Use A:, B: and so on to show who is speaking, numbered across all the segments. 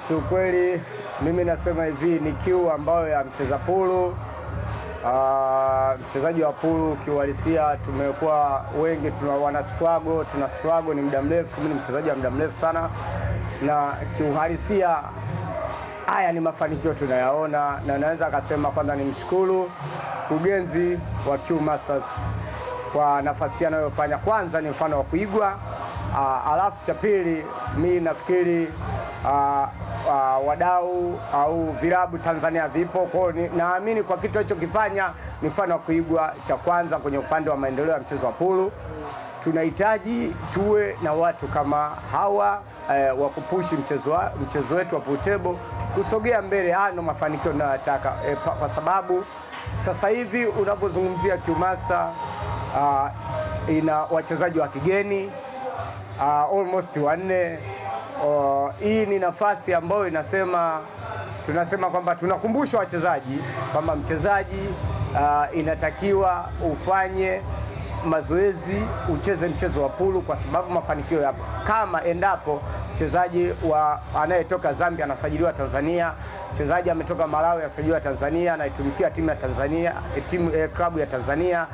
A: Kiukweli mimi nasema hivi, ni kiu ambayo ya mcheza pulu. Mchezaji wa pulu kiuhalisia tumekuwa wengi tuna struggle ni muda mrefu. Mimi ni mchezaji wa muda mrefu sana, na kiuhalisia haya ni mafanikio tunayaona, na naweza akasema kwanza ni mshukuru mkurugenzi wa Q Masters kwa nafasi anayofanya. Kwanza ni mfano wa kuigwa, alafu cha pili mimi nafikiri wadau au vilabu Tanzania vipo, kwa naamini kwa kitu hicho kifanya ni mfano wa kuigwa. Cha kwanza kwenye upande wa maendeleo ya mchezo wa pulu, tunahitaji tuwe na watu kama hawa wa kupushi mchezo wetu wa pool table kusogea mbele. Haya ndio mafanikio ninayotaka, kwa sababu sasa hivi unapozungumzia Q Master ina wachezaji wa kigeni almost 4. Hii ni nafasi ambayo tunasema kwamba tunakumbusha wachezaji kwamba mchezaji inatakiwa ufanye mazoezi, ucheze mchezo wa pulu, kwa sababu mafanikio yapo. Kama endapo mchezaji anayetoka Zambia anasajiliwa Tanzania, mchezaji ametoka Malawi anasajiliwa Tanzania, anaitumikia timu ya Tanzania, klabu ya Tanzania,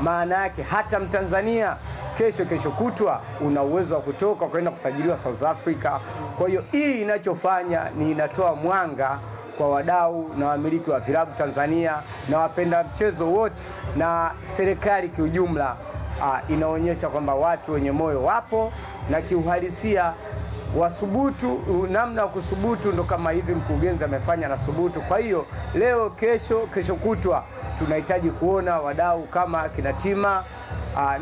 A: maana yake hata Mtanzania kesho kutwa una uwezo wa kutoka kwenda kusajiliwa South Africa. Kwa hiyo hii inachofanya ni inatoa mwanga kwa wadau na wamiliki wa vilabu Tanzania na wapenda mchezo wote na serikali kiujumla. Inaonyesha kwamba watu wenye moyo wapo, na kiuhalisia wasubutu. Namna ya kusubutu ndo kama hivi mkurugenzi amefanya na subutu. Kwa hiyo leo, kesho kutwa tunahitaji kuona wadau kama kina Tima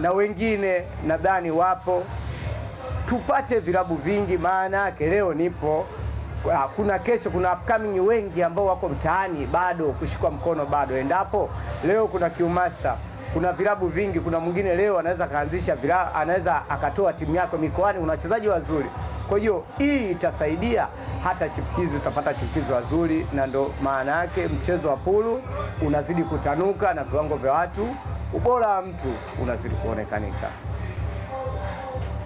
A: na wengine nadhani wapo, tupate vilabu vingi. Maana yake leo nipo, kuna kesho, kuna upcoming wengi ambao wako mtaani bado kushikwa mkono bado. Endapo leo kuna Q Master, kuna vilabu vingi, kuna mwingine leo anaweza kaanzisha anaweza akatoa timu yako mikoani, una wachezaji wazuri. Kwa hiyo hii itasaidia hata chipukizi, utapata chipukizi wazuri, na ndo maana yake mchezo wa pulu unazidi kutanuka na viwango vya watu, ubora wa mtu unazidi kuonekanika.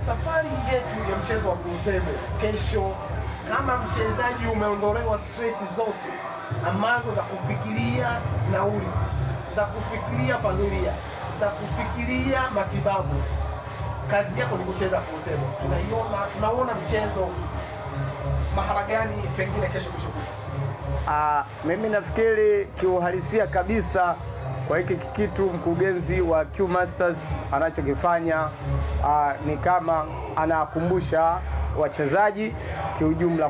B: Safari yetu ya mchezo wa pool table kesho, kama mchezaji umeondolewa stress zote ambazo za kufikiria nauli, za kufikiria familia, za kufikiria matibabu, kazi yako ni kucheza pool table. Tunaona mchezo mahala gani pengine kesho?
A: Mimi nafikiri kiuhalisia kabisa kwa hiki kitu mkurugenzi wa Q Masters anachokifanya ni kama anakumbusha wachezaji kiujumla